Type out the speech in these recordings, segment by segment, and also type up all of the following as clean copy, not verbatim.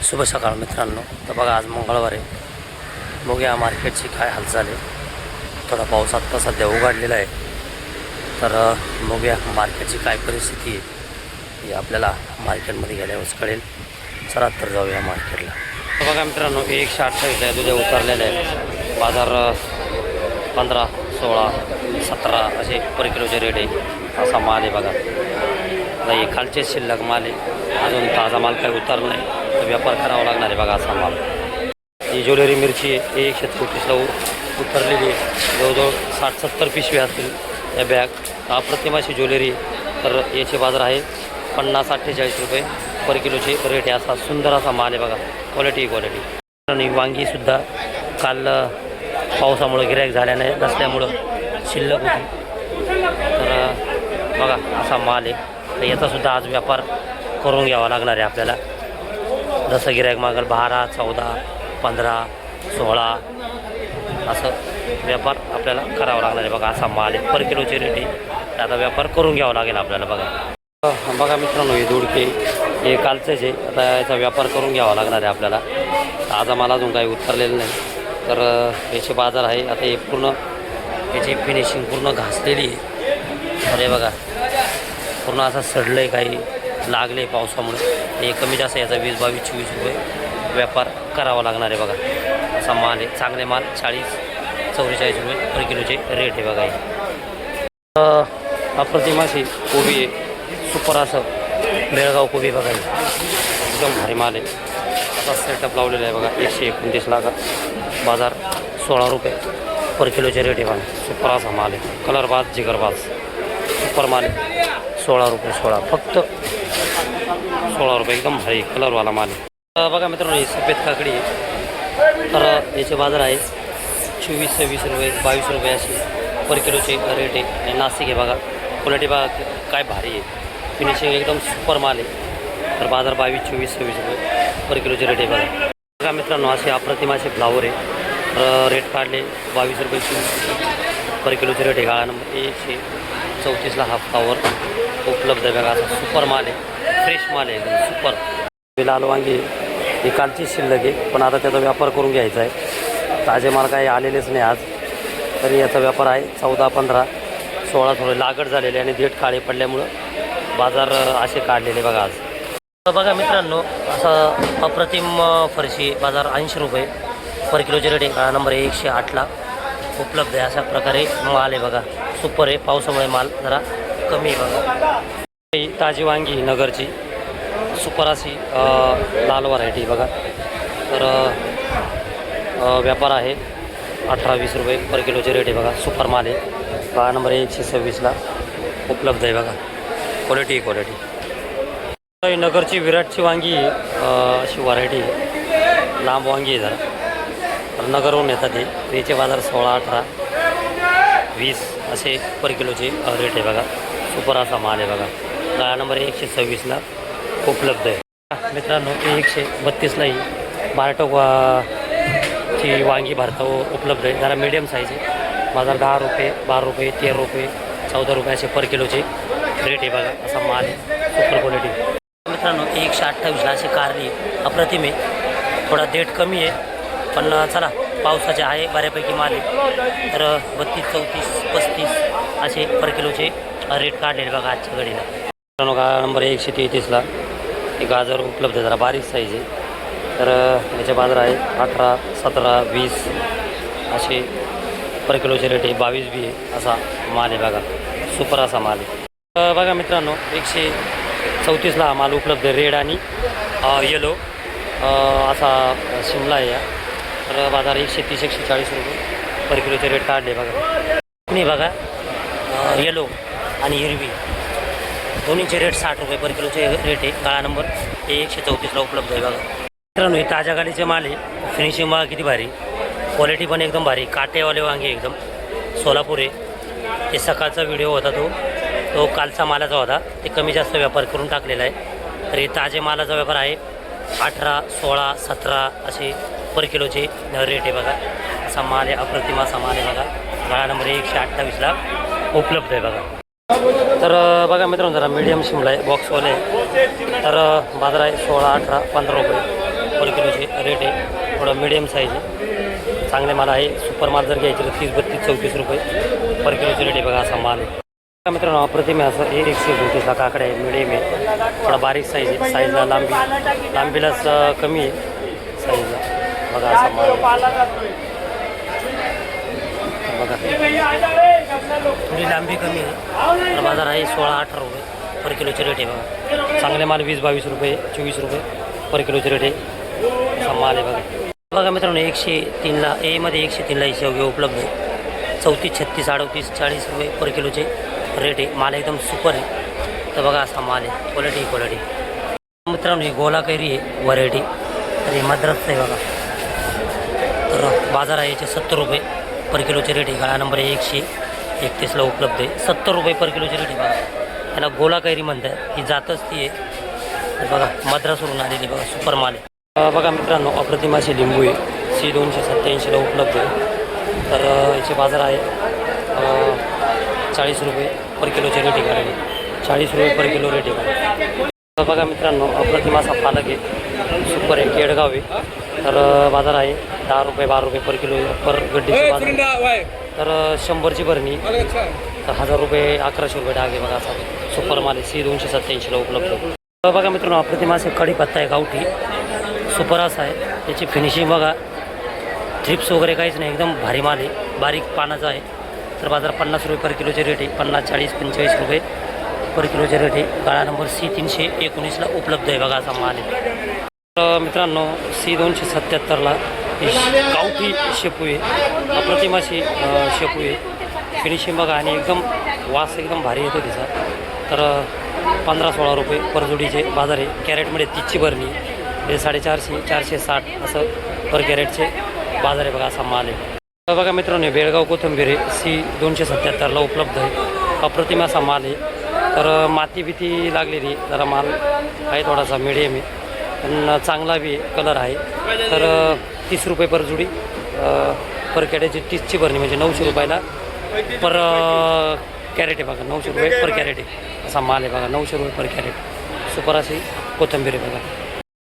शुभ सकाळ मित्रांनो. तर बघा आज मंगळवार आहे. बघूया मार्केटची काय हालचाल आहे. थोडा पाऊस आत्ता सध्या उघडलेला आहे. तर बघूया मार्केटची काय परिस्थिती आहे हे आपल्याला मार्केटमध्ये गेल्यावरच कळेल. चला तर जाऊया मार्केटला. तर बघा मित्रांनो 128 आहे दुधा उतरलेलं आहे. बाजार 15, 16, 17 असे पर किलोचे रेट आहे. असा माल आहे बघा. नाही खालचे शिल्लक माल आहे. अजून ताजा माल काही उतरला नाही तर व्यापार करावा लागणार आहे बघा. असा माल ही ज्वेलरी मिरची आहे 136ला उतरलेली आहे. जवळजवळ 60-70 पिशवी असतील या बॅग. अप्रतिम अशी ज्वेलरी. तर याचे बाजार आहे 50-48 रुपये पर किलोचे रेट आहे. असा सुंदर असा माल आहे बघा. क्वालिटी. आणि वांगीसुद्धा काल पावसामुळं गिऱ्हाईक झाल्याने नसल्यामुळं शिल्लक होती. तर बघा असा माल आहे. तर याचासुद्धा आज व्यापार करून घ्यावा लागणार आहे आपल्याला. जसं गिऱ्हाईक मागेल 12, 14, 15, 16 असं व्यापार आपल्याला करावा लागणार आहे बघा. असा माल आहे. पर किलोची रेट आहे. आता व्यापार करून घ्यावा लागेल आपल्याला बघा. बघा मित्रांनो हे दोडके हे कालचंच आहे. आता याचा व्यापार करून घ्यावा लागणार आहे आपल्याला. ताजा माल अजून काही उतरलेलं नाही. तर याचे बाजार आहे. आता हे पूर्ण याची फिनिशिंग पूर्ण घासलेली आहे. अरे बघा पूर्ण असं सडलं आहे. काही लागले पावसामुळे. हे कमी जास्त याचा 20, 22, 24 रुपये व्यापार करावा लागणार आहे बघा. असा माल आहे. चांगले माल 40-44 रुपये पर किलोचे रेट आहे बघा. अप्रतिम अशी कोबी आहे. सुपर असं बेळगाव कोबी बघा. एकदम भारी माल आहे. असा सेटअप लावलेला आहे बघा. 129 लाख बाजार 16 रुपये पर किलोचे रेट आहे बघा. सुपर असा माल आहे. कलरबाज जिगरबाज सुपर माल आहे. 16 रुपये 16 फक्त 16 रुपये एकदम भारी कलरवाला माल आहे. बघा मित्रांनो ही सफेद काकडी आहे. तर याचे बाजार आहे 24-26 रुपये 22 रुपये अशी पर किलोचे रेट आहे. आणि नाशिक आहे बघा. क्वालिटी बघा काय भारी आहे. फिनिशिंग एकदम सुपर माल आहे. तर बाजार 22, 24, 26 रुपये पर किलोचे रेट आहे बघा. बघा मित्रांनो असे अप्रतिम असे फ्लावर आहे. रेट काढले 22 रुपये 24 रुपये पर किलोचे रेट आहे. गाळा नंबर 134ला हा फ्लावर उपलब्ध आहे बघा. असा सुपर माल आहे. फ्रेश माल आहे एकदम सुपर. लाल वांगी ही कालची शिल्लक आहे. पण आता त्याचा व्यापार करून घ्यायचा आहे. ताजे माल काही आलेलेच नाही आज. तरी याचा व्यापार आहे 14, 15, 16 थोडे लागड झालेले आणि देठ काळे पडल्यामुळं बाजार असे काढलेले बघा आज. बघा मित्रांनो असं अप्रतिम फरशी बाजार 80 रुपये पर किलोचे रेट आहे. नंबर 108ला उपलब्ध आहे. अशा प्रकारे माल आहे बघा. सुपर आहे. पावसामुळे माल जरा कमी आहे बघा. ताजी वांगी नगरची सुपर अशी लाल व्हरायटी बघा. तर व्यापार आहे 18-20 रुपये पर किलोचे रेट आहे बघा. सुपर माल आहे. गाळा नंबर 126ला उपलब्ध आहे बघा. क्वालिटी. नगरची विराटची वांगी अशी व्हरायटी लांब वांगी आहे जरा. तर नगरहून येतात ते. याचे बाजार 16, 18, 20 असे पर किलोचे रेट आहे बघा. सुपर असा माल आहे बघा. गाळा नंबर 126ला उपलब्ध आहे. मित्रांनो 132लाही बारटोची वांगी भारता उपलब्ध आहे. जरा मीडियम साईज आहे. बाजार 10 रुपये 12 रुपये 13 रुपये 14 रुपये असे पर किलोचे रेट आहे बघा. असा माल आहे. Super quality. मित्रांनो 128ला अशी कारली अप्रतिम आहे. थोडा देठ कमी आहे पण चला पावसाचे आहे बऱ्यापैकी माल आहे. तर 32, 34, 35 असे पर किलोचे रेट काढलेले बघा आजच्या घडीला. मित्रांनो गाळा नंबर 133ला हे गाजर उपलब्ध आहे. जरा बारीक साईज आहे. तर याचे बाजार आहे 18, 17, 20 असे पर किलोचे रेट आहे. 22 बी आहे. असा माल आहे बघा. सुपर असा माल आहे. बघा मित्रांनो 134ला हा माल उपलब्ध आहे. रेड आणि येलो असा शिमला आहे. तर बाजार 130-140 रुपये पर किलोचे रेट काढले बघा. नाही बघा येलो आणि हिरवी दोन्हीचे रेट 60 रुपये पर किलोचे रेट आहे. गाळा नंबर 134ला उपलब्ध आहे बघा. मित्रांनो हे ताज्या गाडीचे माल आहे. फिनिशिंग माल किती भारी. क्वालिटी पण एकदम भारी. काटेवाले वांगे एकदम सोलापूर आहे. ते सकाळचा व्हिडिओ होता तो कालचा मालाचा होता. ते कमी जास्त व्यापार करून टाकलेला आहे. तर हे ताजे मालाचा व्यापार आहे 18, 16, 17 असे पर किलोचे रेट आहे बघा. असा माल आहे. अप्रतिम असा माल आहे बघा. गाळा नंबर 128ला उपलब्ध आहे बघा. तर बघा मित्रांनो जरा मीडियम शिमला आहे बॉक्सवाले. तर बाजार आहे 16, 18, 15 रुपये पर किलोचे रेट आहे. थोडं मिडियम साईज आहे, चांगले माल आहे. सुपर माल जर घ्यायचे तर 30-32-34 रुपये पर किलोचे रेट आहे बघा, असा माल आहे. मित्रांनो अप्रतिम आहे असं 132ला काकडे आहे, मिडियम आहे. थोडा बारीक साईज आहे, साईजला लांबीलाच कमी आहे साईजला बघा, असा माल बघा. थोडी लांबी कमी आहे. बाजार आहे 16-18 रुपये पर किलोचे रेट आहे बघा. चांगले माल 20-22 रुपये 24 रुपये पर किलोचे रेट आहे, असा माल आहे बघा. बघा मित्रांनो 103ला एमध्ये 103ला शेवगे उपलब्ध आहे. 34, 36, 38, 40 रुपये पर किलोचे रेट आहे. माल एकदम सुपर आहे. तर बघा असा माल आहे, क्वालिटी. मित्रांनो ही गोला कैरी आहे व्हरायटी, तर हे मद्रासचं आहे बघा. तर बाजार आहे याचे 70 रुपये पर किलोचे रेट आहे. गाळा नंबर 131ला उपलब्ध आहे. 70 रुपये पर किलोचे रेट आहे बघा. याला गोला कैरी म्हणतात, ही जातच ती आहे. तर बघा मद्रासवरून आलेली बघा, सुपर माल आहे. बघा मित्रांनो अप्रतिम असे लिंबू आहे, C 287ला उपलब्ध आहे. तर याचे बाजार आहे 40 रुपये पर किलोचे रेट आहे. 40 रुपये पर किलो रेट आहे. बघा मित्रांनो अप्रतिम असा पालक आहे, सुपर आहे, केडगाव आहे. तर बाजार आहे 10 रुपये 12 रुपये पर किलो पर गड्डीचे बाजार. तर 100ची भरणी तर 1000 रुपये 1100 रुपये डाग आहे बघा, असा सुपर माल आहे. C 287ला उपलब्ध आहे. बघा मित्रांनो अप्रतिम असे कढीपत्ता आहे गावठी, सुपर असा आहे. त्याची फिनिशिंग बघा, थ्रिप्स वगैरे काहीच नाही, एकदम भारी माल आहे, बारीक पानाचा आहे. तर बाजार 50 रुपये पर किलोचे रेट आहे. 50, 40, 45 रुपये पर किलोचे रेट आहे. गाळा नंबर C 319ला उपलब्ध आहे बघा, असा माल आहे. तर मित्रांनो C 277ला गावठी शेपू आहे, अप्रतिम अशी शेपू आहे. फिनिशिंग बघा आणि एकदम वास एकदम भारी येतो तिचा. तर 15-16 रुपये पर जोडीचे बाजार आहे. कॅरेटमध्ये 30ची भरणी हे 450, 460 असं पर कॅरेटचे बाजार आहे बघा, असा माल आहे. तर बघा मित्रांनो बेळगाव कोथिंबीर आहे, C 277ला उपलब्ध आहे. अप्रतिम असा माल आहे. तर माती भीती लागलेली जरा माल आहे, थोडासा मिडियम आहे पण चांगला बी कलर आहे. तर 30 रुपये पर जोडी पर कॅरेटची 30ची भरणी म्हणजे 900 रुपयाला पर कॅरेट आहे बघा. 900 रुपये पर कॅरेट आहे, असा माल आहे बघा. 900 रुपये पर कॅरेट सुपर अशी कोथिंबीर आहे बघा.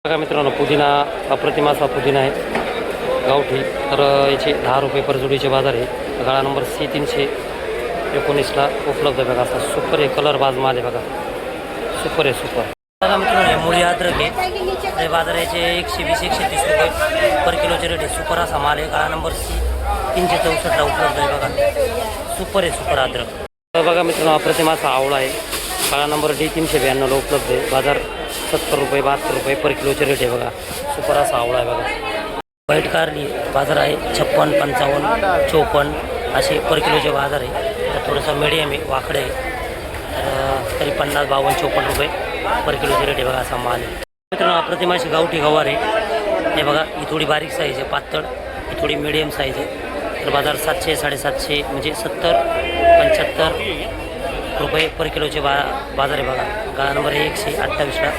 बघा मित्रांनो पुदिना अप्रतिम असा पुदिना आहे गावठी. तर याचे 10 रुपये पर जोडीचे बाजार आहे. गाळा नंबर C 319ला उपलब्ध आहे बघा, असा सुपर आहे, कलर बाज माल आहे बघा, सुपर आहे सुपर. बघा मित्रांनो मुळी अद्रक आहे, बाजार याचे 120-130 रुपये पर किलोचे रेट आहे. सुपर असा माल आहे. गाळा नंबर C 364ला उपलब्ध आहे बघा, सुपर आहे सुपर अद्रक. तर बघा मित्रांनो अप्रतिम असा आवळा आहे. गाळा नंबर D 392ला उपलब्ध आहे. बाजार 70 रुपये 72 रुपये पर किलोचे रेट आहे बघा, सुपर असा आवळा आहे बघा. व्हाईट कारली बाजार आहे 56, 55, 54 असे पर किलोचे बाजार आहे. तर थोडंसं मिडियम आहे, वाकडं आहे. तर तरी 50, 52, 54 रुपये पर किलोचे रेट आहे बघा, असा माल आहे. मित्रांनो अप्रतिम अशी गावठी गवार आहे. हे बघा ही थोडी बारीक साईज आहे, पातळ, ही थोडी मिडियम साईज आहे. तर बाजार 700, 750 म्हणजे 70, 75 रुपये पर किलोचे बाजार आहे बघा. गाळा नंबर 128ला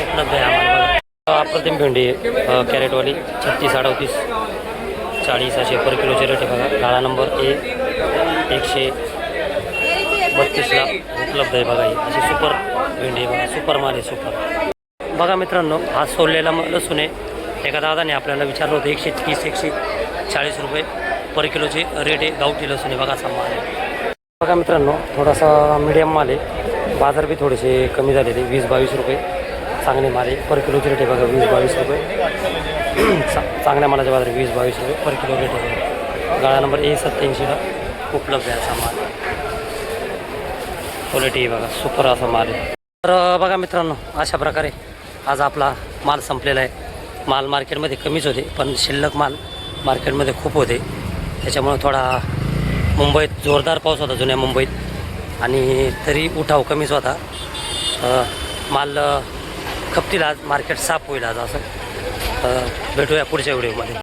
उपलब्ध आहे आम्हाला बघा. अप्रतिम भेंडी आहे कॅरेटवाली 36, 38, 40 असे पर किलोचे रेट आहे बघा. गाळा नंबर 132ला उपलब्ध आहे बघा. ही अशी सुपर भेंडी आहे बघा, सुपर माल आहे सुपर. बघा मित्रांनो हा सोललेला लसूण आहे. एका दादाने आपल्याला विचारलं होतं 130, 140 रुपये पर किलोचे रेट आहे. गावठी लसूण आहे बघा, असा माल आहे. बघा मित्रांनो थोडासा मीडियम माल आहे. बाजार बी थोडेसे कमी झालेले 20-22 रुपये चांगले माल आहे पर किलोचे रेट आहे बघा. 20-22 रुपये चांगल्या मालाच्या बाजार 20-22 रुपये पर किलो रेट आहे. गाळा नंबर A87ला उपलब्ध आहे असा माल. क्वालिटी बघा सुपर असा माल आहे. तर बघा मित्रांनो अशा प्रकारे आज आपला माल संपलेला आहे. माल मार्केटमध्ये कमीच होते पण शिल्लक माल मार्केटमध्ये खूप होते. त्याच्यामुळे थोडा मुंबईत जोरदार पाऊस होता जुन्या मुंबईत आणि तरी उठाव कमीच होता. माल खपतील आज, मार्केट साफ होईल आज असं. भेटूया पुढच्या व्हिडिओमध्ये.